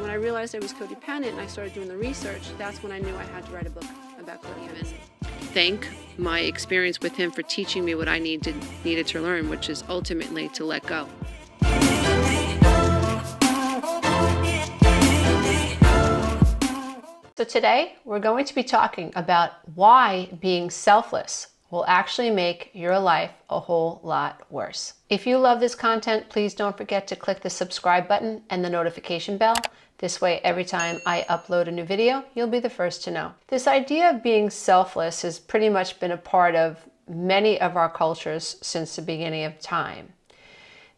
when I realized I was codependent and I started doing the research, that's when I knew I had to write a book about codependency. Thank my experience with him for teaching me what I needed to learn, which is ultimately to let go. So today we're going to be talking about why being selfless will actually make your life a whole lot worse. If you love this content, please don't forget to click the subscribe button and the notification bell. This way, every time I upload a new video, you'll be the first to know. This idea of being selfless has pretty much been a part of many of our cultures since the beginning of time.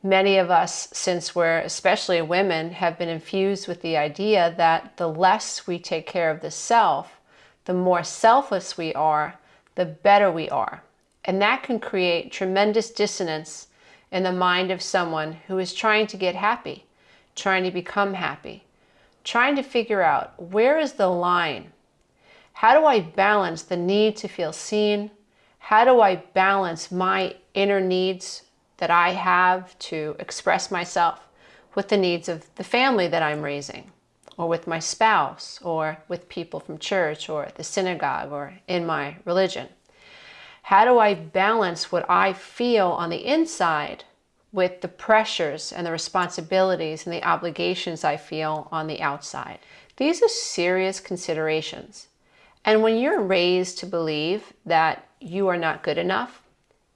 Many of us, since we're especially women, have been infused with the idea that the less we take care of the self, the more selfless we are, the better we are. And that can create tremendous dissonance in the mind of someone who is trying to get happy, trying to become happy, trying to figure out, where is the line? How do I balance the need to feel seen? How do I balance my inner needs that I have to express myself with the needs of the family that I'm raising, or with my spouse, or with people from church, or the synagogue, or in my religion? How do I balance what I feel on the inside with the pressures and the responsibilities and the obligations I feel on the outside? These are serious considerations. And when you're raised to believe that you are not good enough,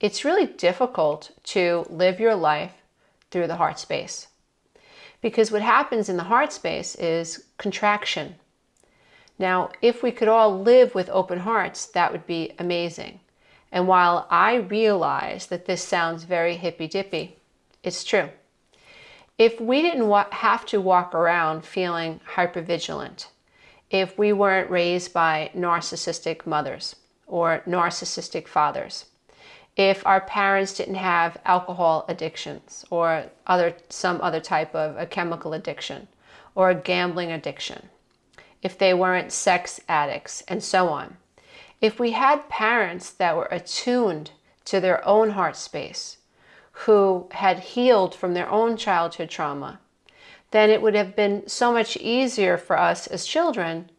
it's really difficult to live your life through the heart space. Because what happens in the heart space is contraction. Now, if we could all live with open hearts, that would be amazing. And while I realize that this sounds very hippy-dippy, it's true. If we didn't have to walk around feeling hypervigilant, if we weren't raised by narcissistic mothers or narcissistic fathers, if our parents didn't have alcohol addictions or some other type of a chemical addiction or a gambling addiction, if they weren't sex addicts and so on, if we had parents that were attuned to their own heart space, who had healed from their own childhood trauma, then it would have been so much easier for us as children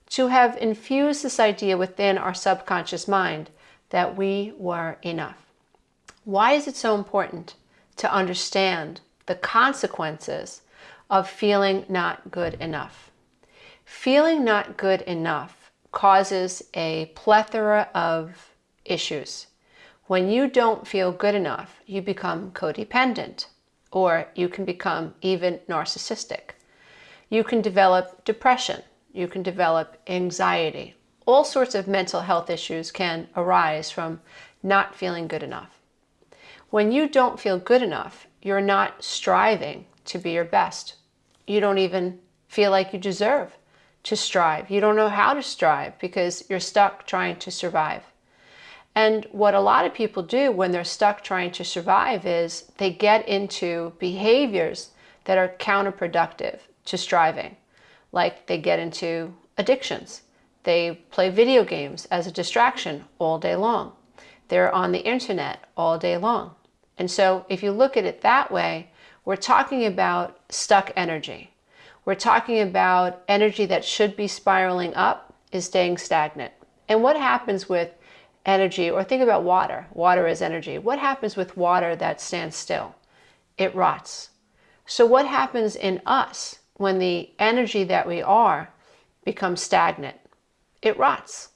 to have infused this idea within our subconscious mind that we were enough. Why is it so important to understand the consequences of feeling not good enough? Feeling not good enough causes a plethora of issues. When you don't feel good enough, you become codependent, or you can become even narcissistic. You can develop depression. You can develop anxiety. All sorts of mental health issues can arise from not feeling good enough. When you don't feel good enough, you're not striving to be your best. You don't even feel like you deserve to strive. You don't know how to strive because you're stuck trying to survive. And what a lot of people do when they're stuck trying to survive is they get into behaviors that are counterproductive to striving. Like they get into addictions. They play video games as a distraction all day long. They're on the internet all day long. And so if you look at it that way, we're talking about stuck energy. We're talking about energy that should be spiraling up is staying stagnant. And what happens with energy, or think about water. Water is energy. What happens with water that stands still? It rots. So what happens in us when the energy that we are becomes stagnant? It rots.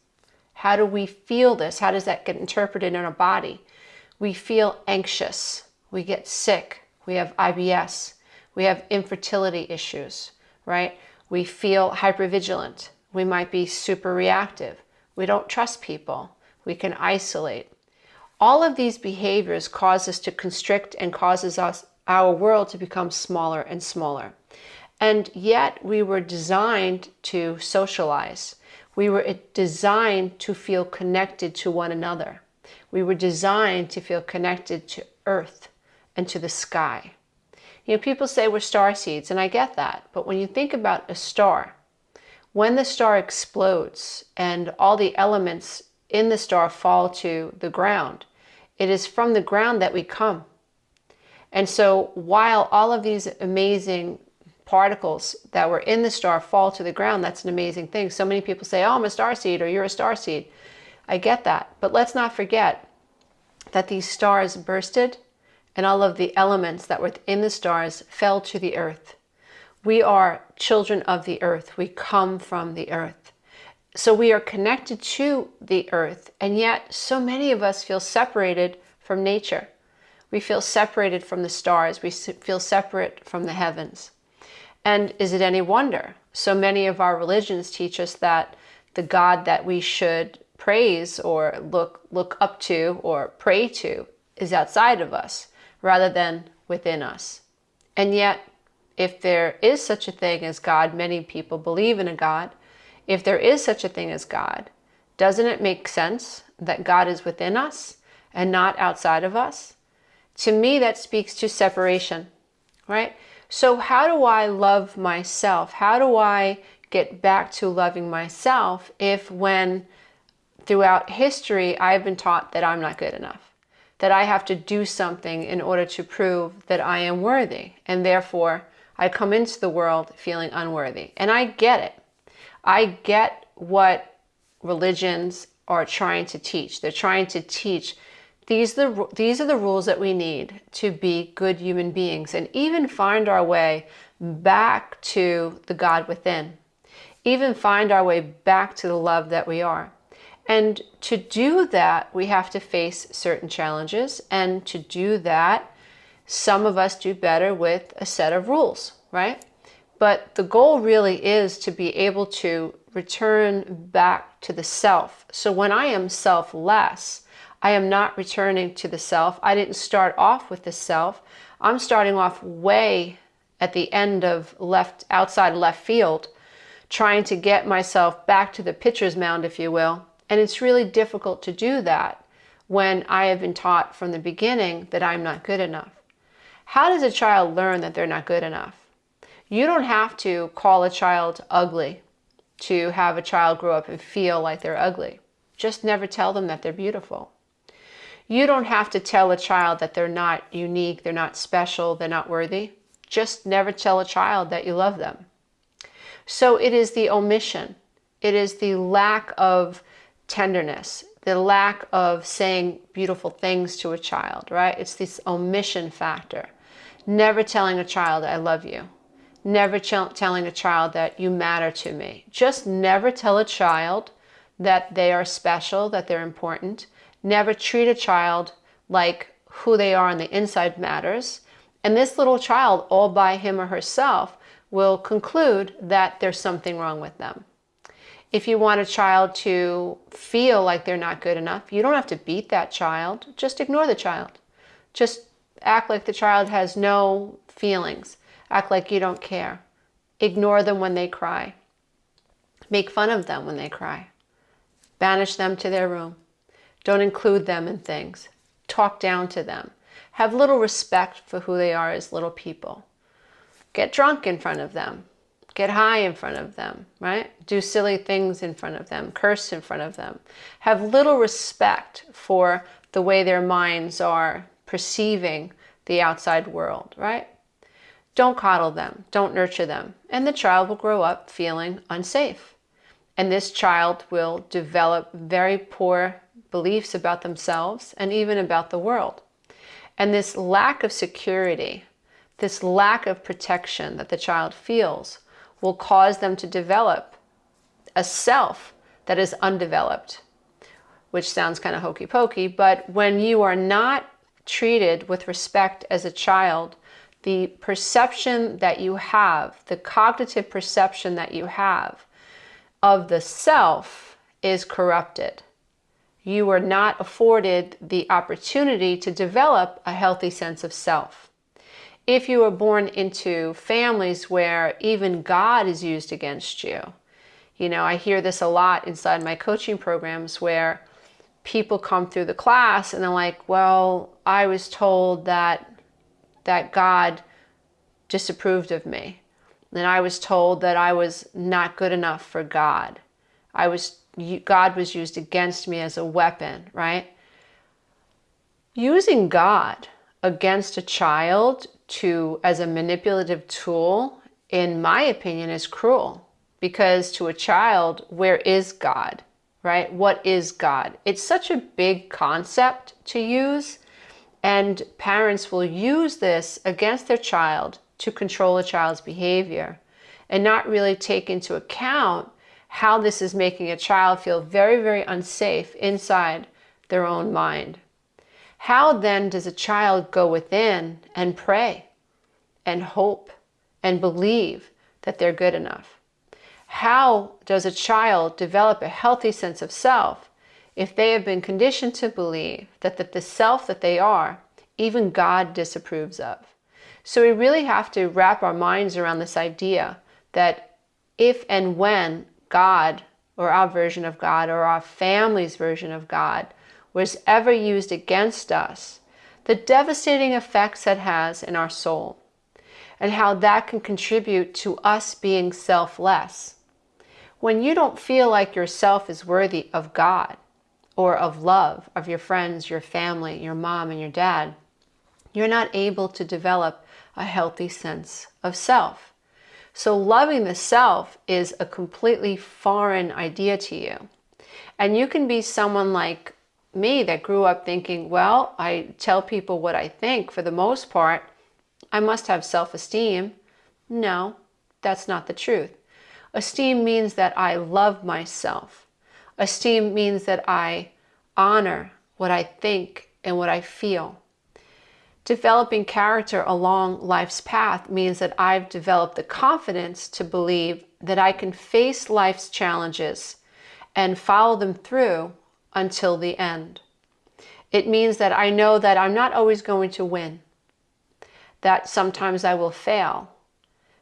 How do we feel this? How does that get interpreted in our body? We feel anxious. We get sick. We have IBS. We have infertility issues, right? We feel hypervigilant. We might be super reactive. We don't trust people. We can isolate. All of these behaviors cause us to constrict and causes our world to become smaller and smaller. And yet we were designed to socialize. We were designed to feel connected to one another. We were designed to feel connected to earth and to the sky. You know, people say we're star seeds, and I get that. But when you think about a star, when the star explodes and all the elements in the star fall to the ground, it is from the ground that we come. And so while all of these amazing particles that were in the star fall to the ground, that's an amazing thing. So many people say, oh, I'm a starseed, or you're a starseed. I get that. But let's not forget that these stars bursted and all of the elements that were in the stars fell to the earth. We are children of the earth. We come from the earth. So we are connected to the earth, and yet so many of us feel separated from nature. We feel separated from the stars. We feel separate from the heavens. And is it any wonder? So many of our religions teach us that the God that we should praise or look up to or pray to is outside of us rather than within us. And yet, if there is such a thing as God, many people believe in a God. If there is such a thing as God, doesn't it make sense that God is within us and not outside of us? To me, that speaks to separation, right? So how do I love myself? How do I get back to loving myself if when throughout history I've been taught that I'm not good enough, that I have to do something in order to prove that I am worthy, and therefore I come into the world feeling unworthy? And I get it. I get what religions are trying to teach. They're trying to teach these are the rules that we need to be good human beings and even find our way back to the God within. Even find our way back to the love that we are. And to do that, we have to face certain challenges. And to do that, some of us do better with a set of rules, right? But the goal really is to be able to return back to the self. So when I am selfless, I am not returning to the self. I didn't start off with the self. I'm starting off way at the end of outside left field, trying to get myself back to the pitcher's mound, if you will. And it's really difficult to do that when I have been taught from the beginning that I'm not good enough. How does a child learn that they're not good enough? You don't have to call a child ugly to have a child grow up and feel like they're ugly. Just never tell them that they're beautiful. You don't have to tell a child that they're not unique, they're not special, they're not worthy. Just never tell a child that you love them. So it is the omission. It is the lack of tenderness, the lack of saying beautiful things to a child, right? It's this omission factor. Never telling a child, I love you. Never telling a child that you matter to me. Just never tell a child that they are special, that they're important. Never treat a child like who they are on the inside matters. And this little child, all by him or herself, will conclude that there's something wrong with them. If you want a child to feel like they're not good enough, you don't have to beat that child. Just ignore the child. Just act like the child has no feelings. Act like you don't care. Ignore them when they cry. Make fun of them when they cry. Banish them to their room. Don't include them in things. Talk down to them. Have little respect for who they are as little people. Get drunk in front of them. Get high in front of them, right? Do silly things in front of them. Curse in front of them. Have little respect for the way their minds are perceiving the outside world, right? Don't coddle them. Don't nurture them. And the child will grow up feeling unsafe. And this child will develop very poor beliefs about themselves and even about the world. And this lack of security, this lack of protection that the child feels will cause them to develop a self that is undeveloped, which sounds kind of hokey pokey, but when you are not treated with respect as a child, the perception that you have, the cognitive perception that you have of the self is corrupted. You are not afforded the opportunity to develop a healthy sense of self. If you are born into families where even God is used against you, I hear this a lot inside my coaching programs where people come through the class and they're like, well, I was told that God disapproved of me. And I was told that I was not good enough for God. God was used against me as a weapon, right? Using God against a child as a manipulative tool in my opinion, is cruel. Because to a child, where is God, right? What is God? It's such a big concept to use, and parents will use this against their child to control a child's behavior and not really take into account how this is making a child feel very, very unsafe inside their own mind. How then does a child go within and pray and hope and believe that they're good enough? How does a child develop a healthy sense of self if they have been conditioned to believe that the self that they are, even God disapproves of? So we really have to wrap our minds around this idea that if and when God, or our version of God, or our family's version of God, was ever used against us, the devastating effects it has in our soul, and how that can contribute to us being selfless. When you don't feel like yourself is worthy of God, or of love, of your friends, your family, your mom and your dad, you're not able to develop a healthy sense of self. So loving the self is a completely foreign idea to you. And you can be someone like me that grew up thinking, well, I tell people what I think for the most part, I must have self-esteem. No, that's not the truth. Esteem means that I love myself. Esteem means that I honor what I think and what I feel. Developing character along life's path means that I've developed the confidence to believe that I can face life's challenges and follow them through until the end. It means that I know that I'm not always going to win, that sometimes I will fail.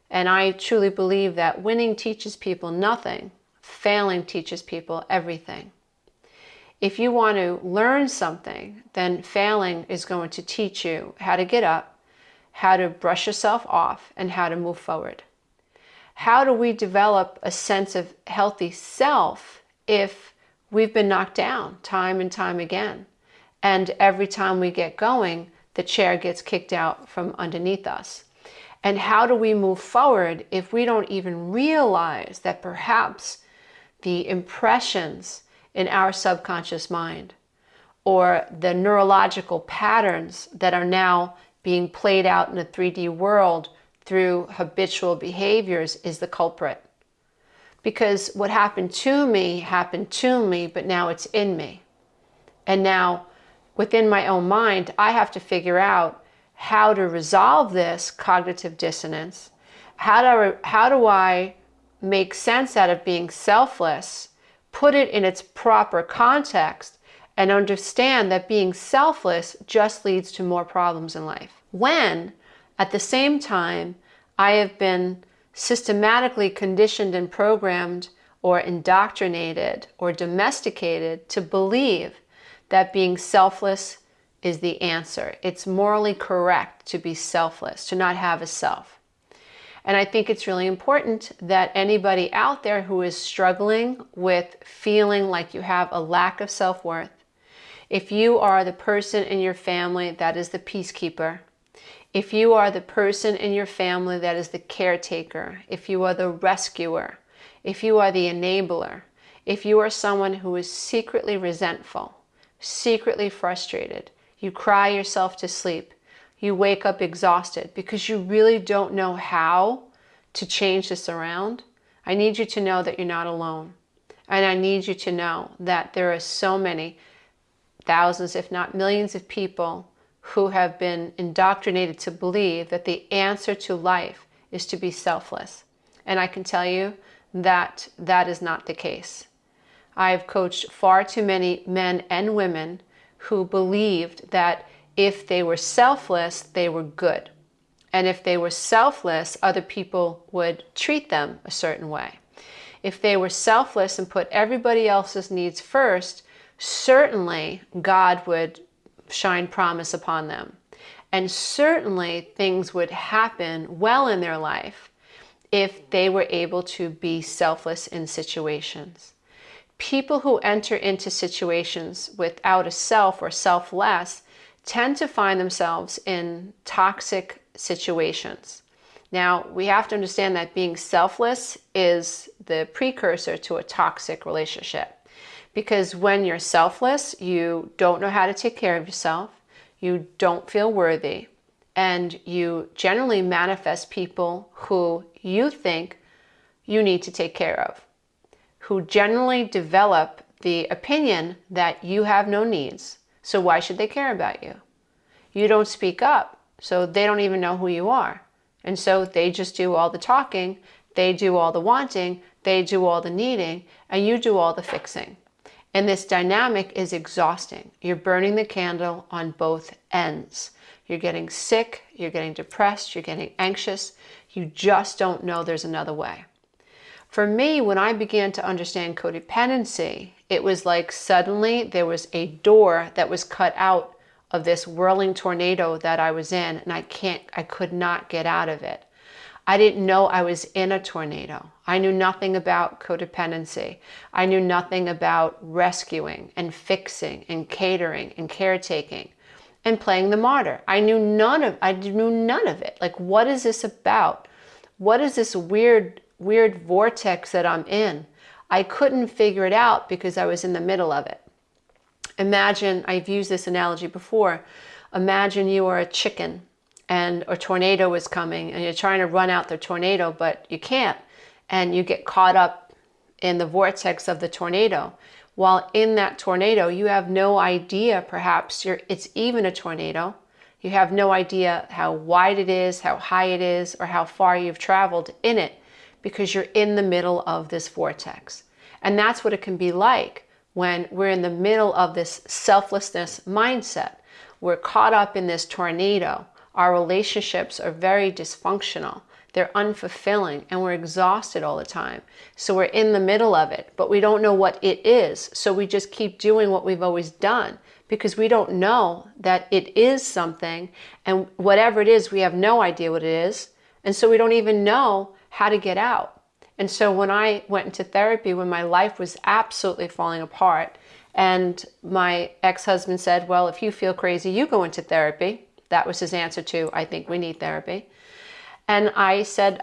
And I truly believe that winning teaches people nothing, failing teaches people everything. If you want to learn something, then failing is going to teach you how to get up, how to brush yourself off, and how to move forward. How do we develop a sense of healthy self if we've been knocked down time and time again? And every time we get going, the chair gets kicked out from underneath us. And how do we move forward if we don't even realize that perhaps the impressions in our subconscious mind, or the neurological patterns that are now being played out in the 3D world through habitual behaviors, is the culprit? Because what happened to me, but now it's in me. And now, within my own mind, I have to figure out how to resolve this cognitive dissonance. How do I make sense out of being selfless, put it in its proper context, and understand that being selfless just leads to more problems in life? When, at the same time, I have been systematically conditioned and programmed or indoctrinated or domesticated to believe that being selfless is the answer. It's morally correct to be selfless, to not have a self. And I think it's really important that anybody out there who is struggling with feeling like you have a lack of self-worth, if you are the person in your family that is the peacekeeper, if you are the person in your family that is the caretaker, if you are the rescuer, if you are the enabler, if you are someone who is secretly resentful, secretly frustrated, you cry yourself to sleep, you wake up exhausted because you really don't know how to change this around, I need you to know that you're not alone. And I need you to know that there are so many thousands, if not millions of people who have been indoctrinated to believe that the answer to life is to be selfless. And I can tell you that that is not the case. I've coached far too many men and women who believed that if they were selfless, they were good. And if they were selfless, other people would treat them a certain way. If they were selfless and put everybody else's needs first, certainly God would shine promise upon them. And certainly things would happen well in their life if they were able to be selfless in situations. People who enter into situations without a self or selfless tend to find themselves in toxic situations. Now, we have to understand that being selfless is the precursor to a toxic relationship. Because when you're selfless, you don't know how to take care of yourself, you don't feel worthy, and you generally manifest people who you think you need to take care of, who generally develop the opinion that you have no needs, so why should they care about you? You don't speak up, so they don't even know who you are. And so they just do all the talking, they do all the wanting, they do all the needing, and you do all the fixing. And this dynamic is exhausting. You're burning the candle on both ends. You're getting sick, you're getting depressed, you're getting anxious. You just don't know there's another way. For me, when I began to understand codependency, it was like suddenly there was a door that was cut out of this whirling tornado that I was in, and I could not get out of it. I didn't know I was in a tornado. I knew nothing about codependency. I knew nothing about rescuing and fixing and catering and caretaking and playing the martyr. I knew none of it. Like, what is this about? What is this weird vortex that I'm in? I couldn't figure it out because I was in the middle of it. Imagine, I've used this analogy before, imagine you are a chicken and a tornado is coming and you're trying to run out the tornado, but you can't, and you get caught up in the vortex of the tornado. While in that tornado, you have no idea, perhaps it's even a tornado. You have no idea how wide it is, how high it is, or how far you've traveled in it, because you're in the middle of this vortex. And that's what it can be like when we're in the middle of this selflessness mindset. We're caught up in this tornado. Our relationships are very dysfunctional. They're unfulfilling, and we're exhausted all the time. So we're in the middle of it, but we don't know what it is. So we just keep doing what we've always done because we don't know that it is something, and whatever it is, we have no idea what it is. And so we don't even know how to get out. And so when I went into therapy, when my life was absolutely falling apart, and my ex-husband said, well, if you feel crazy, you go into therapy. That was his answer to, I think we need therapy. And I said,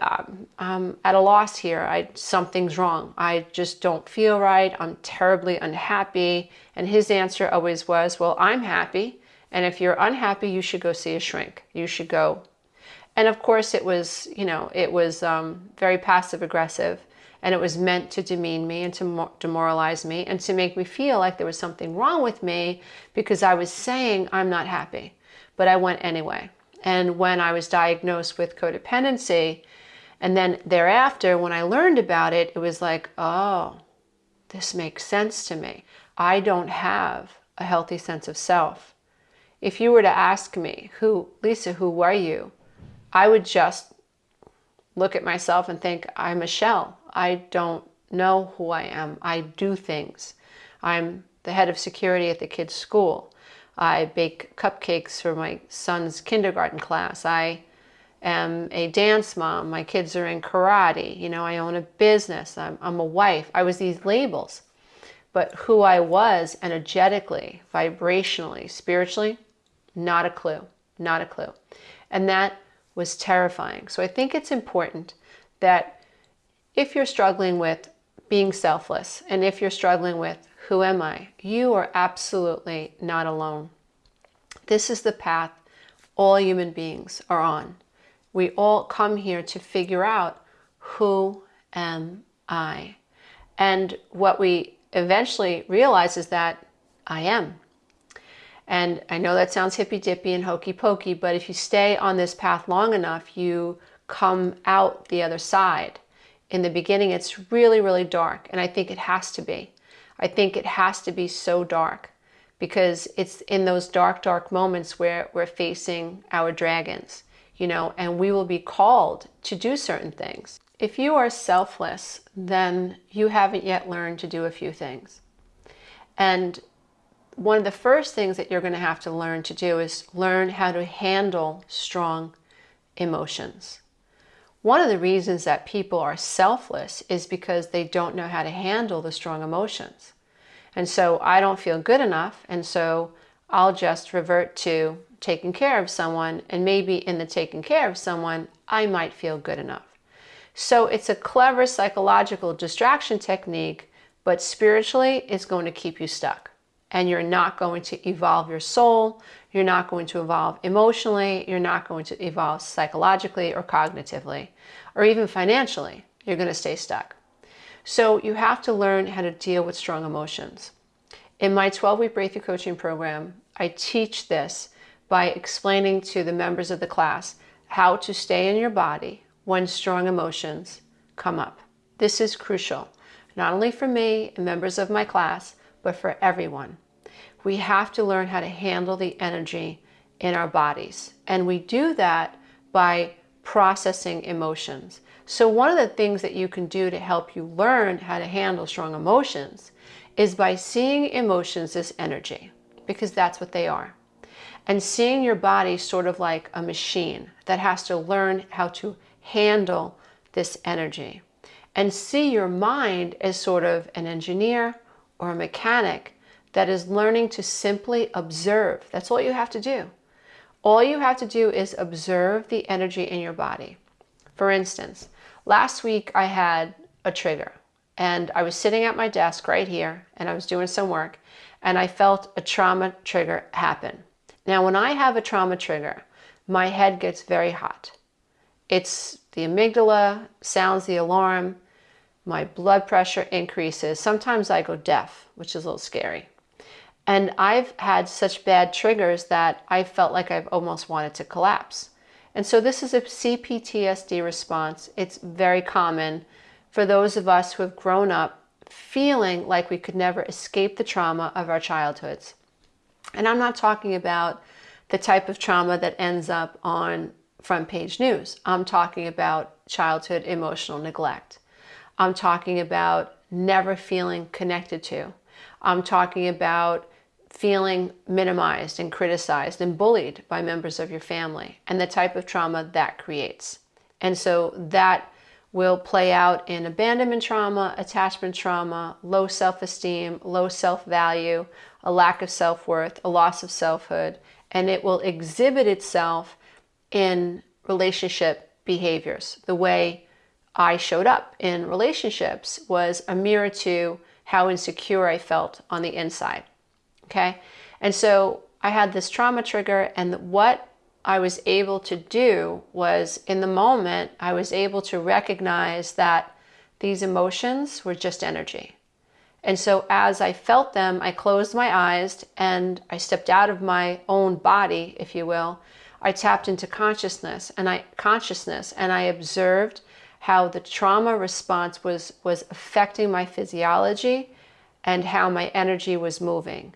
I'm at a loss here. Something's wrong. I just don't feel right. I'm terribly unhappy. And his answer always was, well, I'm happy. And if you're unhappy, you should go see a shrink. You should go. And of course, it was very passive aggressive, and it was meant to demean me and to demoralize me and to make me feel like there was something wrong with me because I was saying I'm not happy. But I went anyway. And when I was diagnosed with codependency, and then thereafter, when I learned about it, it was like, oh, this makes sense to me. I don't have a healthy sense of self. If you were to ask me, Lisa, who are you? I would just look at myself and think, I'm a shell. I don't know who I am. I do things. I'm the head of security at the kids' school. I bake cupcakes for my son's kindergarten class. I am a dance mom. My kids are in karate. I own a business. I'm a wife. I was these labels. But who I was energetically, vibrationally, spiritually, not a clue. Not a clue. And that was terrifying. So I think it's important that if you're struggling with being selfless, and if you're struggling with who am I, you are absolutely not alone. This is the path all human beings are on. We all come here to figure out, who am I? And what we eventually realize is that I am. And I know that sounds hippy-dippy and hokey-pokey, but if you stay on this path long enough, you come out the other side. In the beginning, it's really, really dark, and I think it has to be. I think it has to be so dark because it's in those dark, dark moments where we're facing our dragons, and we will be called to do certain things. If you are selfless, then you haven't yet learned to do a few things. And one of the first things that you're going to have to learn to do is learn how to handle strong emotions. One of the reasons that people are selfless is because they don't know how to handle the strong emotions. And so I don't feel good enough, and so I'll just revert to taking care of someone, and maybe in the taking care of someone, I might feel good enough. So it's a clever psychological distraction technique, but spiritually it's going to keep you stuck. And you're not going to evolve your soul, you're not going to evolve emotionally, you're not going to evolve psychologically or cognitively, or even financially. You're going to stay stuck. So you have to learn how to deal with strong emotions. In my 12-week breakthrough coaching program, I teach this by explaining to the members of the class how to stay in your body when strong emotions come up. This is crucial, not only for me and members of my class, but for everyone. We have to learn how to handle the energy in our bodies. And we do that by processing emotions. So one of the things that you can do to help you learn how to handle strong emotions is by seeing emotions as energy, because that's what they are. And seeing your body sort of like a machine that has to learn how to handle this energy. And see your mind as sort of an engineer or a mechanic that is learning to simply observe. That's all you have to do. All you have to do is observe the energy in your body. For instance, last week I had a trigger, and I was sitting at my desk right here, and I was doing some work, and I felt a trauma trigger happen. Now, when I have a trauma trigger, my head gets very hot. It's the amygdala, sounds the alarm, my blood pressure increases. Sometimes I go deaf, which is a little scary. And I've had such bad triggers that I felt like I've almost wanted to collapse. And so this is a CPTSD response. It's very common for those of us who have grown up feeling like we could never escape the trauma of our childhoods. And I'm not talking about the type of trauma that ends up on front page news. I'm talking about childhood emotional neglect. I'm talking about never feeling connected to. I'm talking about feeling minimized and criticized and bullied by members of your family, and the type of trauma that creates. And so that will play out in abandonment trauma, attachment trauma, low self-esteem, low self-value, a lack of self-worth, a loss of selfhood, and it will exhibit itself in relationship behaviors. The way I showed up in relationships was a mirror to how insecure I felt on the inside. Okay? And so I had this trauma trigger, and what I was able to do was, in the moment, I was able to recognize that these emotions were just energy. And so as I felt them, I closed my eyes and I stepped out of my own body, if you will. I tapped into consciousness and I observed how the trauma response was affecting my physiology and how my energy was moving.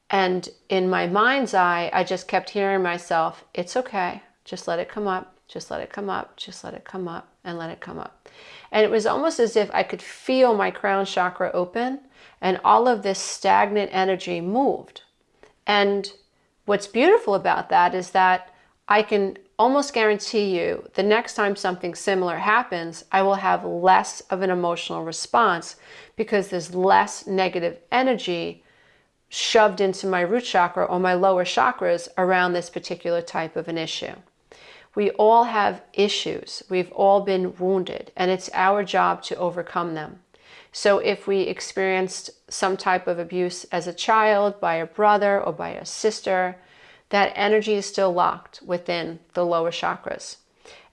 And in my mind's eye, I just kept hearing myself, it's okay, just let it come up, just let it come up, just let it come up, and let it come up. And it was almost as if I could feel my crown chakra open, and all of this stagnant energy moved. And what's beautiful about that is that I can almost guarantee you the next time something similar happens, I will have less of an emotional response because there's less negative energy shoved into my root chakra or my lower chakras around this particular type of an issue. We all have issues. We've all been wounded, and it's our job to overcome them. So if we experienced some type of abuse as a child by a brother or by a sister, that energy is still locked within the lower chakras.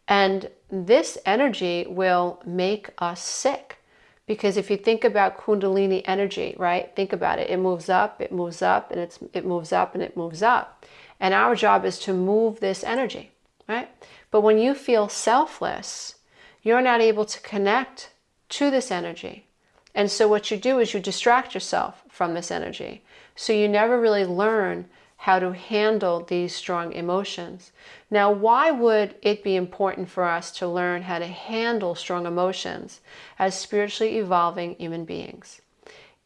And this energy will make us sick. Because if you think about Kundalini energy, right? Think about it. It moves up, and it moves up, and it moves up, and it moves up. And our job is to move this energy, right? But when you feel selfless, you're not able to connect to this energy. And so what you do is you distract yourself from this energy. So you never really learn how to handle these strong emotions. Now, why would it be important for us to learn how to handle strong emotions as spiritually evolving human beings?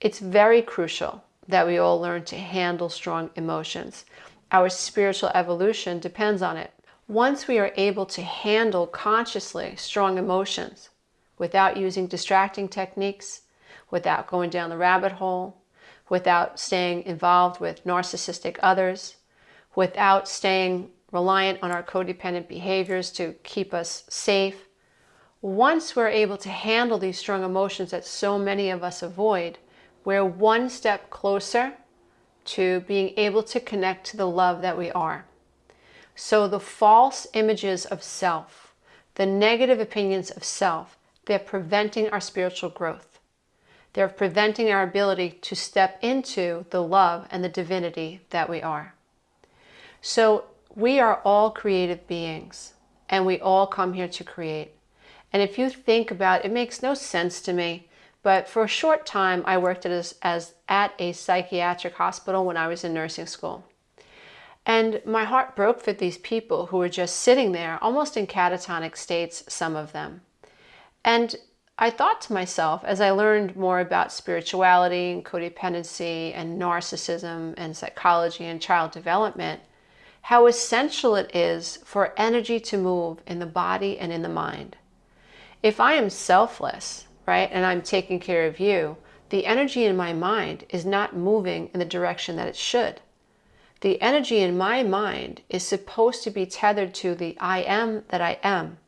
It's very crucial that we all learn to handle strong emotions. Our spiritual evolution depends on it. Once we are able to handle consciously strong emotions without using distracting techniques, without going down the rabbit hole, without staying involved with narcissistic others, without staying reliant on our codependent behaviors to keep us safe. Once we're able to handle these strong emotions that so many of us avoid, we're one step closer to being able to connect to the love that we are. So the false images of self, the negative opinions of self, they're preventing our spiritual growth. They're preventing our ability to step into the love and the divinity that we are. So we are all creative beings, and we all come here to create. And if you think about it, it makes no sense to me, but for a short time I worked at a psychiatric hospital when I was in nursing school. And my heart broke for these people who were just sitting there, almost in catatonic states, some of them. And I thought to myself, as I learned more about spirituality and codependency and narcissism and psychology and child development, how essential it is for energy to move in the body and in the mind. If I am selfless, right, and I'm taking care of you, the energy in my mind is not moving in the direction that it should. The energy in my mind is supposed to be tethered to the I am that I am.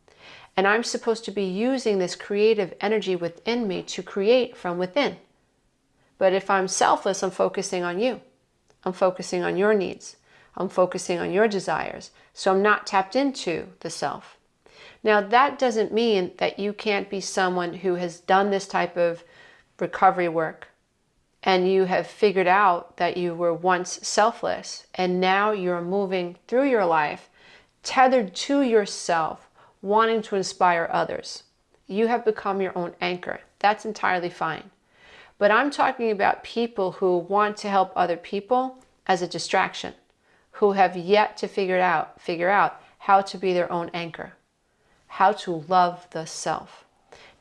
And I'm supposed to be using this creative energy within me to create from within. But if I'm selfless, I'm focusing on you. I'm focusing on your needs. I'm focusing on your desires. So I'm not tapped into the self. Now, that doesn't mean that you can't be someone who has done this type of recovery work and you have figured out that you were once selfless and now you're moving through your life tethered to yourself, wanting to inspire others. You have become your own anchor. That's entirely fine. But I'm talking about people who want to help other people as a distraction, who have yet to figure out how to be their own anchor, how to love the self.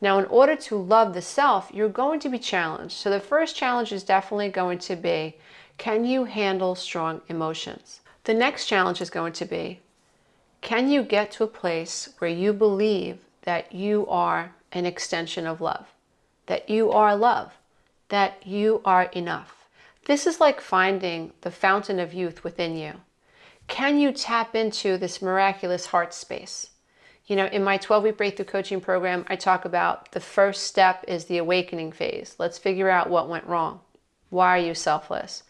Now, in order to love the self, you're going to be challenged. So the first challenge is definitely going to be, can you handle strong emotions? The next challenge is going to be, can you get to a place where you believe that you are an extension of love, that you are love, that you are enough? This is like finding the fountain of youth within you. Can you tap into this miraculous heart space? You know, in my 12-week breakthrough coaching program, I talk about the first step is the awakening phase. Let's figure out what went wrong. Why are you selfless?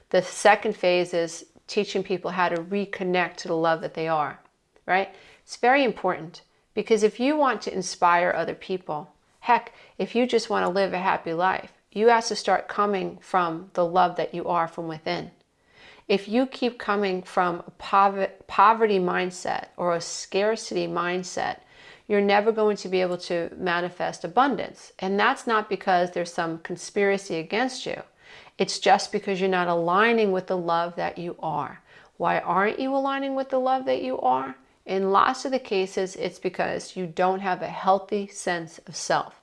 The second phase is teaching people how to reconnect to the love that they are, right? It's very important because if you want to inspire other people, heck, if you just want to live a happy life, you have to start coming from the love that you are from within. If you keep coming from a poverty mindset or a scarcity mindset, you're never going to be able to manifest abundance. And that's not because there's some conspiracy against you. It's just because you're not aligning with the love that you are. Why aren't you aligning with the love that you are? In lots of the cases, it's because you don't have a healthy sense of self.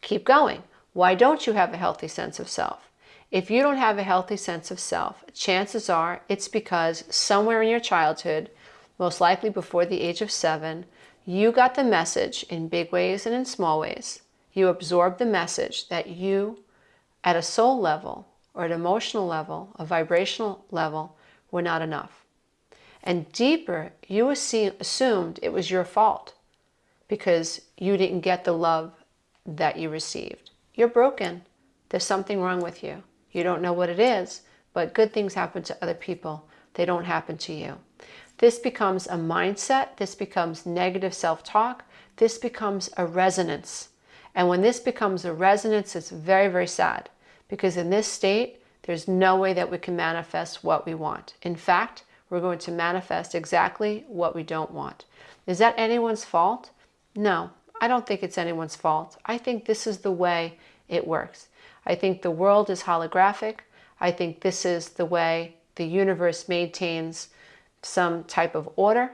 Keep going. Why don't you have a healthy sense of self? If you don't have a healthy sense of self, chances are it's because somewhere in your childhood, most likely before the age of 7, you got the message in big ways and in small ways. You absorbed the message that you, at a soul level or an emotional level, a vibrational level, were not enough. And deeper, you assumed it was your fault because you didn't get the love that you received. You're broken. There's something wrong with you. You don't know what it is, but good things happen to other people. They don't happen to you. This becomes a mindset. This becomes negative self-talk. This becomes a resonance. And when this becomes a resonance, it's very, very sad because in this state, there's no way that we can manifest what we want. In fact, we're going to manifest exactly what we don't want. Is that anyone's fault? No, I don't think it's anyone's fault. I think this is the way it works. I think the world is holographic. I think this is the way the universe maintains some type of order.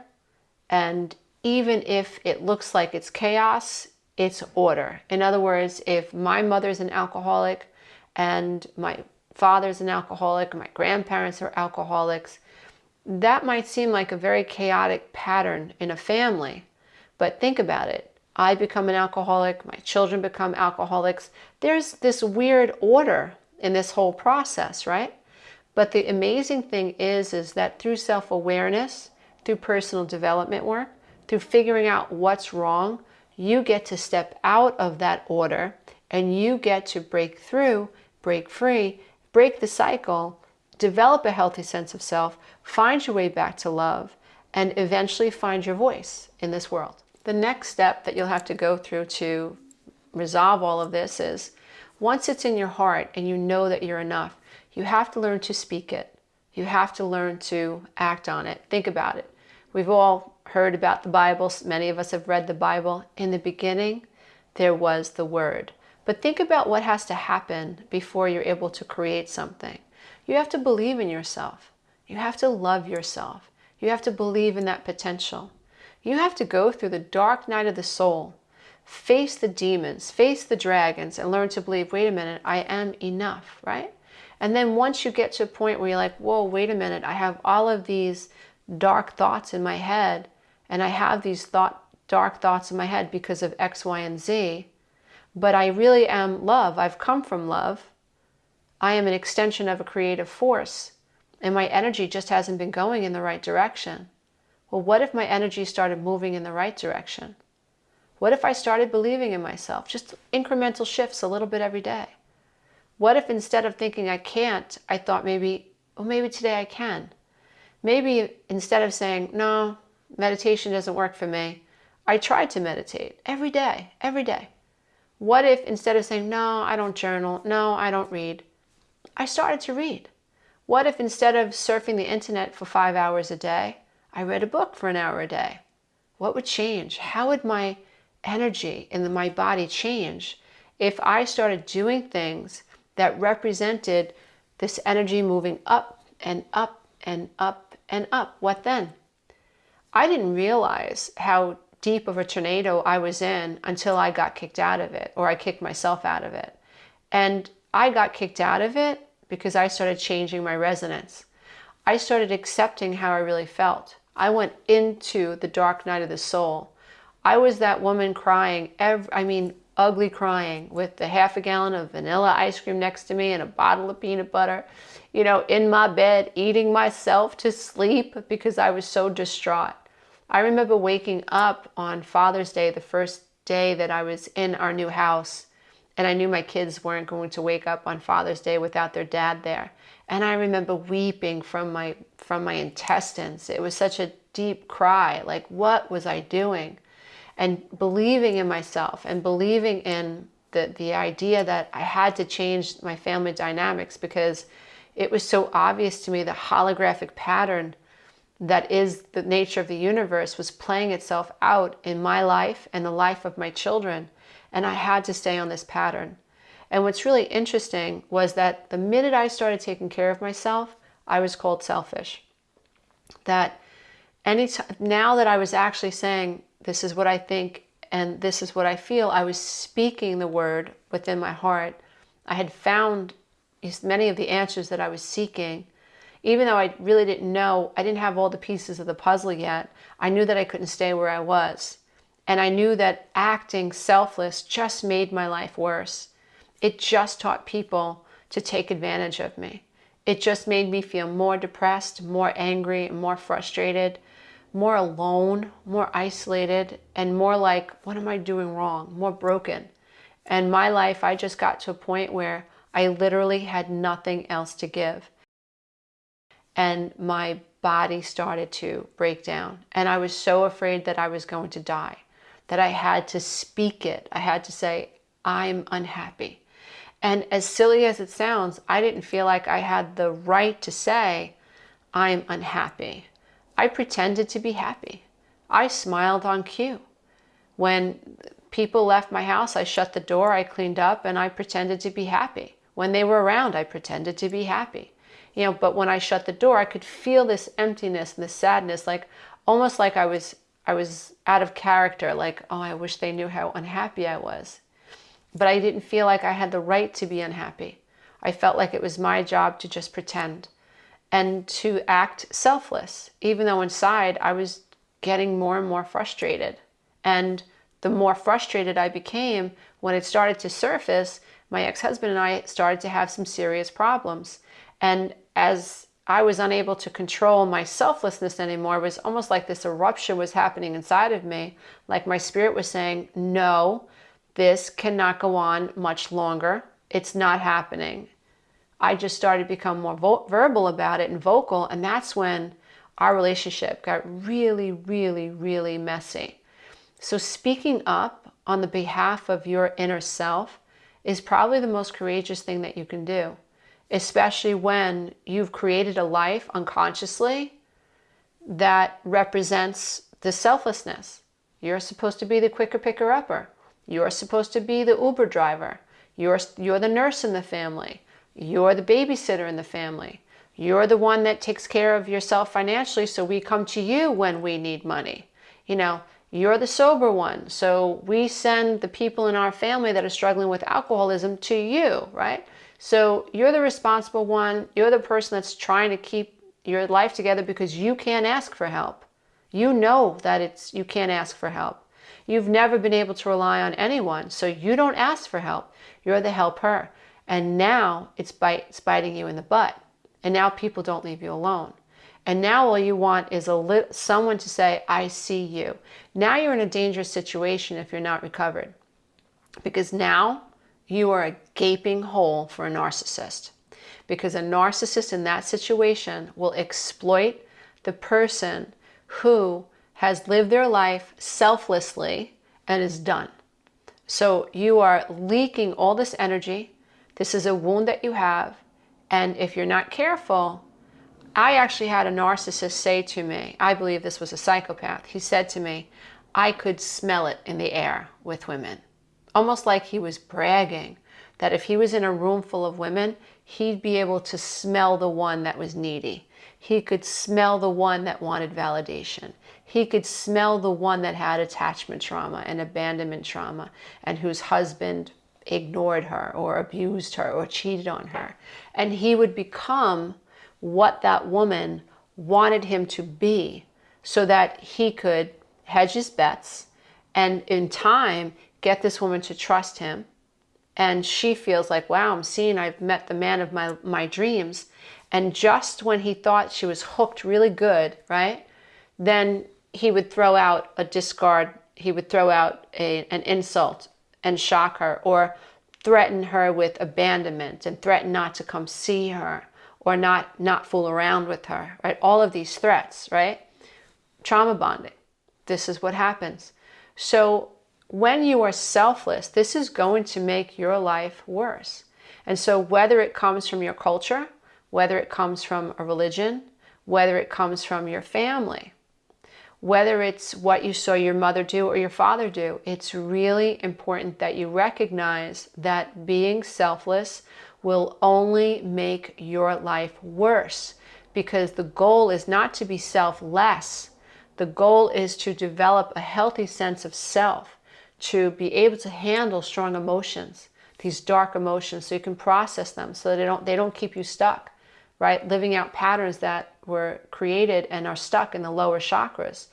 And even if it looks like it's chaos, it's order. In other words, if my mother's an alcoholic and my father's an alcoholic, my grandparents are alcoholics, that might seem like a very chaotic pattern in a family. But think about it. I become an alcoholic, my children become alcoholics. There's this weird order in this whole process, right? But the amazing thing is that through self-awareness, through personal development work, through figuring out what's wrong, you get to step out of that order and you get to break through, break free, break the cycle, develop a healthy sense of self, find your way back to love, and eventually find your voice in this world. The next step that you'll have to go through to resolve all of this is, once it's in your heart and you know that you're enough, you have to learn to speak it. You have to learn to act on it. Think about it. We've all heard about the Bible. Many of us have read the Bible. In the beginning, there was the Word. But think about what has to happen before you're able to create something. You have to believe in yourself. You have to love yourself. You have to believe in that potential. You have to go through the dark night of the soul, face the demons, face the dragons, and learn to believe, wait a minute, I am enough, right? And then once you get to a point where you're like, whoa, wait a minute, I have all of these dark thoughts in my head, and I have these dark thoughts in my head because of X, Y, and Z, but I really am love. I've come from love. I am an extension of a creative force, and my energy just hasn't been going in the right direction. Well, what if my energy started moving in the right direction? What if I started believing in myself? Just incremental shifts a little bit every day. What if instead of thinking I can't, I thought maybe today I can? Maybe instead of saying, no, meditation doesn't work for me, I tried to meditate every day, every day. What if instead of saying, no, I don't journal, no, I don't read, I started to read? What if instead of surfing the internet for 5 hours a day, I read a book for an hour a day? What would change? How would my energy in my body change if I started doing things that represented this energy moving up and up and up and up? What then? I didn't realize how deep of a tornado I was in until I got kicked out of it, or I kicked myself out of it. And I got kicked out of it because I started changing my resonance. I started accepting how I really felt. I went into the dark night of the soul. I was that woman crying, ugly crying, with the half a gallon of vanilla ice cream next to me and a bottle of peanut butter, in my bed, eating myself to sleep because I was so distraught. I remember waking up on Father's Day, the first day that I was in our new house, and I knew my kids weren't going to wake up on Father's Day without their dad there. And I remember weeping from my intestines. It was such a deep cry, like, what was I doing? And believing in myself and believing in the idea that I had to change my family dynamics, because it was so obvious to me the holographic pattern that is the nature of the universe was playing itself out in my life and the life of my children. And I had to stay on this pattern. And what's really interesting was that the minute I started taking care of myself, I was called selfish. That now that I was actually saying, this is what I think and this is what I feel, I was speaking the word within my heart. I had found many of the answers that I was seeking. Even though I really didn't know, I didn't have all the pieces of the puzzle yet, I knew that I couldn't stay where I was. And I knew that acting selfless just made my life worse. It just taught people to take advantage of me. It just made me feel more depressed, more angry, more frustrated, more alone, more isolated, and more like, what am I doing wrong? More broken. And my life, I just got to a point where I literally had nothing else to give. And my body started to break down. And I was so afraid that I was going to die, that I had to speak it. I had to say, I'm unhappy. And as silly as it sounds, I didn't feel like I had the right to say, I'm unhappy. I pretended to be happy. I smiled on cue. When people left my house, I shut the door, I cleaned up, and I pretended to be happy. When they were around, I pretended to be happy. But when I shut the door, I could feel this emptiness and this sadness, like almost like I was out of character, like, oh, I wish they knew how unhappy I was. But I didn't feel like I had the right to be unhappy. I felt like it was my job to just pretend and to act selfless, even though inside I was getting more and more frustrated. And the more frustrated I became, when it started to surface, my ex-husband and I started to have some serious problems. And as I was unable to control my selflessness anymore, it was almost like this eruption was happening inside of me. Like my spirit was saying, no, this cannot go on much longer. It's not happening. I just started to become more verbal about it and vocal. And that's when our relationship got really, really, really messy. So speaking up on the behalf of your inner self is probably the most courageous thing that you can do, especially when you've created a life unconsciously that represents the selflessness. You're supposed to be the quicker picker upper. You're supposed to be the Uber driver. You're the nurse in the family. You're the babysitter in the family. You're the one that takes care of yourself financially, so we come to you when we need money. You know, you're the sober one, so we send the people in our family that are struggling with alcoholism to you, right? So you're the responsible one. You're the person that's trying to keep your life together because you can't ask for help. You know that you can't ask for help. You've never been able to rely on anyone, so you don't ask for help. You're the helper. And now it's biting you in the butt. And now people don't leave you alone. And now all you want is someone to say, I see you. Now you're in a dangerous situation if you're not recovered. Because now you are a gaping hole for a narcissist. Because a narcissist in that situation will exploit the person who has lived their life selflessly and is done. So you are leaking all this energy. This is a wound that you have. And if you're not careful, I actually had a narcissist say to me, I believe this was a psychopath. He said to me, I could smell it in the air with women. Almost like he was bragging that if he was in a room full of women, he'd be able to smell the one that was needy. He could smell the one that wanted validation. He could smell the one that had attachment trauma and abandonment trauma and whose husband ignored her or abused her or cheated on her. And he would become what that woman wanted him to be so that he could hedge his bets and in time get this woman to trust him. And she feels like, wow, I've met the man of my dreams. And just when he thought she was hooked really good, right? Then he would throw out a discard. He would throw out an insult and shock her, or threaten her with abandonment and threaten not to come see her or not fool around with her, right? All of these threats, right? Trauma bonding. This is what happens. So when you are selfless, this is going to make your life worse. And so whether it comes from your culture, whether it comes from a religion, whether it comes from your family, whether it's what you saw your mother do or your father do, it's really important that you recognize that being selfless will only make your life worse, because the goal is not to be selfless. The goal is to develop a healthy sense of self, to be able to handle strong emotions, these dark emotions, so you can process them so that they don't keep you stuck, right? Living out patterns that were created and are stuck in the lower chakras,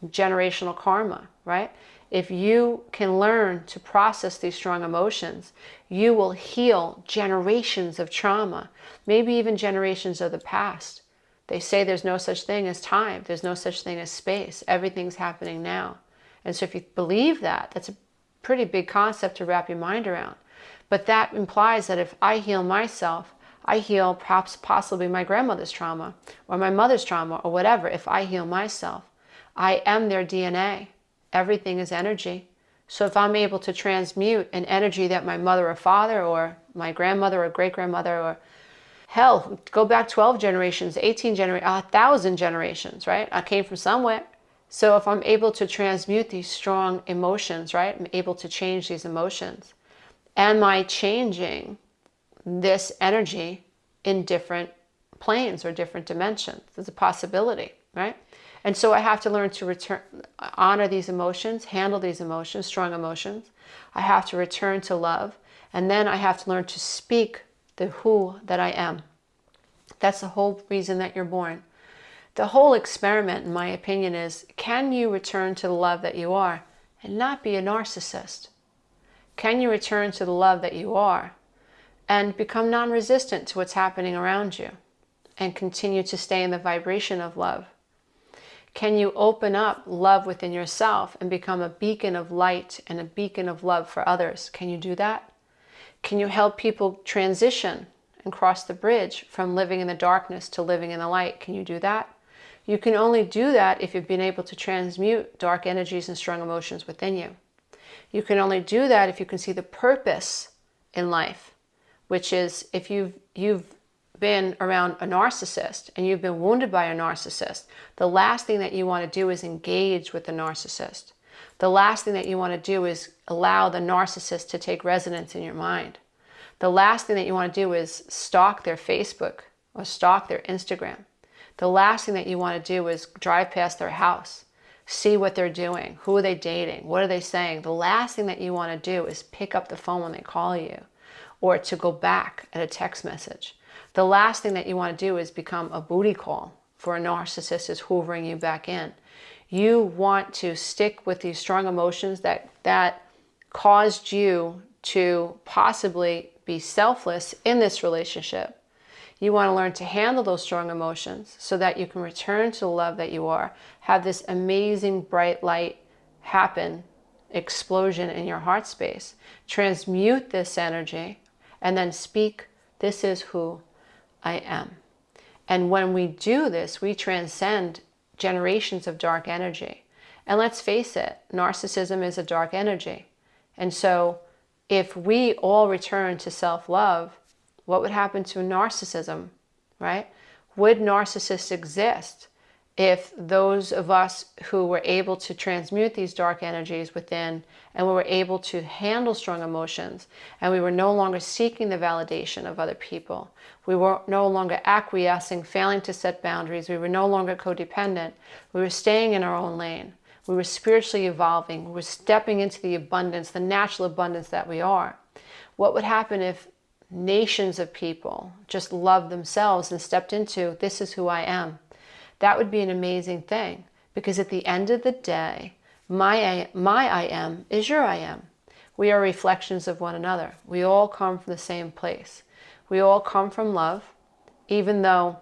generational karma, right? If you can learn to process these strong emotions, you will heal generations of trauma, maybe even generations of the past. They say there's no such thing as time. There's no such thing as space. Everything's happening now. And so if you believe that, that's a pretty big concept to wrap your mind around. But that implies that if I heal myself, I heal perhaps possibly my grandmother's trauma or my mother's trauma or whatever. If I heal myself, I am their DNA. Everything is energy. So if I'm able to transmute an energy that my mother or father or my grandmother or great-grandmother, or hell, go back 12 generations, 18 generations, 1,000 generations, right? I came from somewhere. So if I'm able to transmute these strong emotions, right? I'm able to change these emotions. Am I changing this energy in different planes or different dimensions? There's a possibility, right? And so I have to learn to honor these emotions, handle these emotions, strong emotions. I have to return to love. And then I have to learn to speak the who that I am. That's the whole reason that you're born. The whole experiment, in my opinion, is, can you return to the love that you are and not be a narcissist? Can you return to the love that you are and become non-resistant to what's happening around you? and continue to stay in the vibration of love? Can you open up love within yourself and become a beacon of light and a beacon of love for others? Can you do that? Can you help people transition and cross the bridge from living in the darkness to living in the light? Can you do that? You can only do that if you've been able to transmute dark energies and strong emotions within you. You can only do that if you can see the purpose in life, which is if you've been around a narcissist and you've been wounded by a narcissist, the last thing that you want to do is engage with the narcissist. The last thing that you want to do is allow the narcissist to take residence in your mind. The last thing that you want to do is stalk their Facebook or stalk their Instagram. The last thing that you want to do is drive past their house, see what they're doing, who are they dating, what are they saying. The last thing that you want to do is pick up the phone when they call you or to go back at a text message. The last thing that you want to do is become a booty call for a narcissist who's hoovering you back in. You want to stick with these strong emotions that caused you to possibly be selfless in this relationship. You want to learn to handle those strong emotions so that you can return to the love that you are, have this amazing bright light happen, explosion in your heart space, transmute this energy, and then speak, "This is who I am." And when we do this, we transcend generations of dark energy. And let's face it, narcissism is a dark energy. And so if we all return to self-love, what would happen to narcissism, right? Would narcissists exist if those of us who were able to transmute these dark energies within and we were able to handle strong emotions and we were no longer seeking the validation of other people, we were no longer acquiescing, failing to set boundaries, we were no longer codependent, we were staying in our own lane, we were spiritually evolving, we were stepping into the abundance, the natural abundance that we are. What would happen if nations of people just loved themselves and stepped into, "This is who I am"? That would be an amazing thing, because at the end of the day, my I am is your I am. We are reflections of one another. We all come from the same place. We all come from love, even though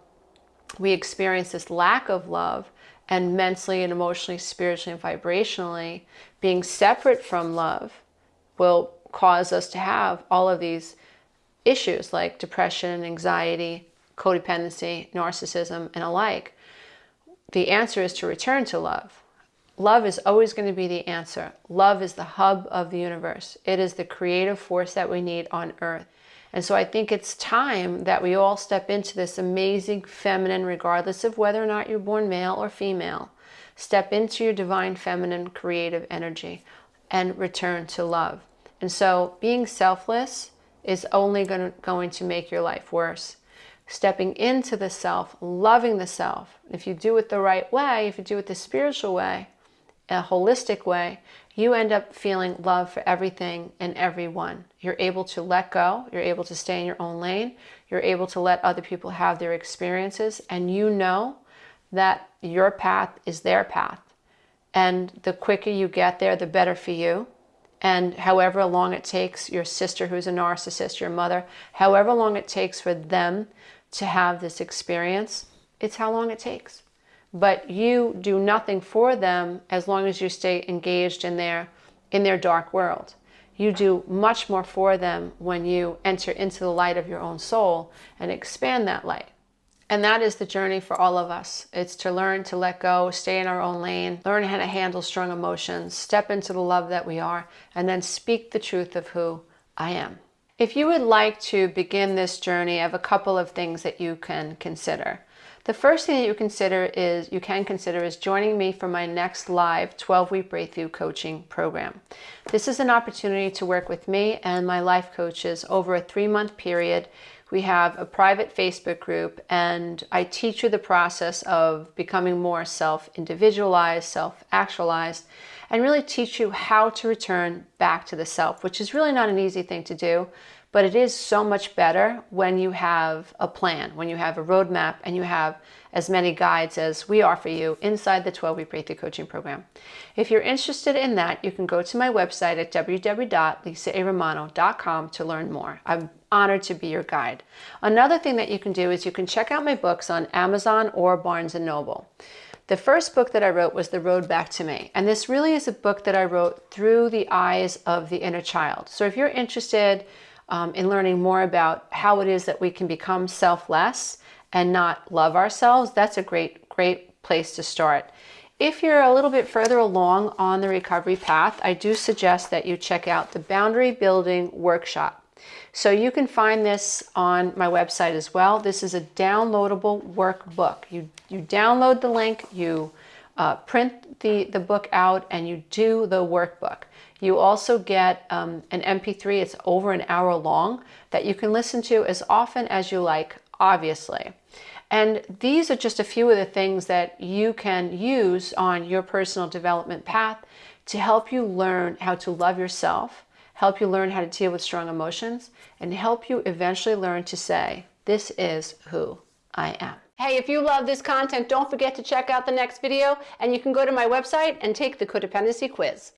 we experience this lack of love and mentally and emotionally, spiritually and vibrationally, being separate from love will cause us to have all of these issues like depression, anxiety, codependency, narcissism, and alike. The answer is to return to love. Love is always going to be the answer. Love is the hub of the universe. It is the creative force that we need on earth. And so I think it's time that we all step into this amazing feminine, regardless of whether or not you're born male or female. Step into your divine feminine creative energy and return to love. And so being selfless is only going to make your life worse. Stepping into the self, loving the self. If you do it the right way, if you do it the spiritual way, a holistic way, you end up feeling love for everything and everyone. You're able to let go. You're able to stay in your own lane. You're able to let other people have their experiences. And you know that your path is their path. And the quicker you get there, the better for you. And however long it takes your sister who's a narcissist, your mother, however long it takes for them to have this experience, it's how long it takes. But you do nothing for them as long as you stay engaged in their dark world. You do much more for them when you enter into the light of your own soul and expand that light. And that is the journey for all of us. It's to learn to let go, stay in our own lane, learn how to handle strong emotions, step into the love that we are, and then speak the truth of who I am. If you would like to begin this journey, I have a couple of things that you can consider. The first thing that you can consider is joining me for my next live 12-week breakthrough coaching program. This is an opportunity to work with me and my life coaches over a 3-month period. We have a private Facebook group, and I teach you the process of becoming more self-individualized, self-actualized, and really teach you how to return back to the self, which is really not an easy thing to do, but it is so much better when you have a plan, when you have a roadmap, and you have as many guides as we offer you inside the 12-week breakthrough coaching program. If you're interested in that, you can go to my website at www.lisaaromano.com to learn more. I'm honored to be your guide. Another thing that you can do is you can check out my books on Amazon or Barnes & Noble. The first book that I wrote was The Road Back to Me. And this really is a book that I wrote through the eyes of the inner child. So if you're interested in learning more about how it is that we can become selfless and not love ourselves, that's a great place to start. If you're a little bit further along on the recovery path, I do suggest that you check out the Boundary Building Workshop. So you can find this on my website as well. This is a downloadable workbook. You download the link, you print the book out, and you do the workbook. You also get an MP3, it's over an hour long, that you can listen to as often as you like, obviously. And these are just a few of the things that you can use on your personal development path to help you learn how to love yourself, help you learn how to deal with strong emotions, and help you eventually learn to say, this is who I am. Hey, if you love this content, don't forget to check out the next video, and you can go to my website and take the Codependency quiz.